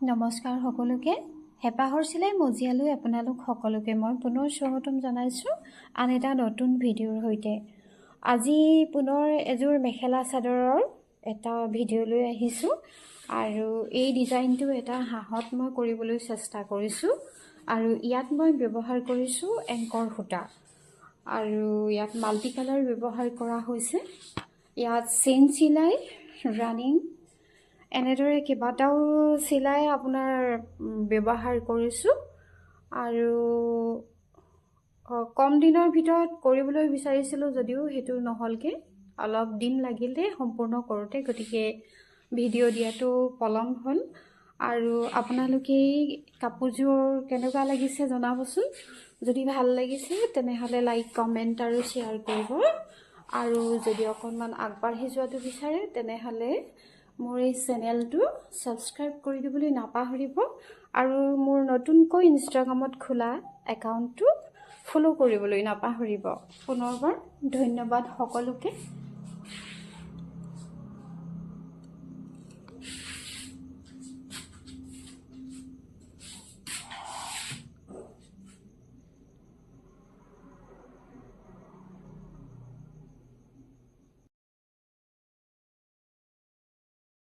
নমস্কাৰ সকলোকে হেপাহৰ চিলাই মজিয়ালৈ আপোনালোক সকলোকে মই পুনৰ স্বাগতম জনাইছোঁ আন এটা নতুন ভিডিঅ'ৰ সৈতে। আজি পুনৰ এযোৰ মেখেলা চাদৰৰ এটা ভিডিঅ' লৈ আহিছোঁ আৰু এই ডিজাইনটো এটা হাঁহত মই কৰিবলৈ চেষ্টা কৰিছোঁ আৰু ইয়াত মই ব্যৱহাৰ কৰিছোঁ এংকৰ সূতা আৰু ইয়াত মাল্টি কালাৰ ব্যৱহাৰ কৰা হৈছে। ইয়াত চেইন চিলাই, ৰানিং এনেদৰে কেইবাটাও চিলাই আপোনাৰ ব্যৱহাৰ কৰিছোঁ আৰু কম দিনৰ ভিতৰত কৰিবলৈ বিচাৰিছিলোঁ যদিও সেইটো নহ'লগৈ, অলপ দিন লাগিলে সম্পূৰ্ণ কৰোঁতে, গতিকে ভিডিঅ' দিয়াটো পলম হ'ল। আৰু আপোনালোকে কাপোৰযোৰ কেনেকুৱা লাগিছে জনাবচোন। যদি ভাল লাগিছে তেনেহ'লে লাইক, কমেণ্ট আৰু শ্বেয়াৰ কৰিব আৰু যদি অকণমান আগবাঢ়ি যোৱাটো বিচাৰে তেনেহ'লে মোৰ এই চেনেলটো ছাবস্ক্ৰাইব কৰি দিবলৈ নাপাহৰিব আৰু মোৰ নতুনকৈ ইনষ্টাগ্ৰামত খোলা একাউণ্টটো ফ'ল' কৰিবলৈ নাপাহৰিব। পুনৰবাৰ ধন্যবাদ সকলোকে।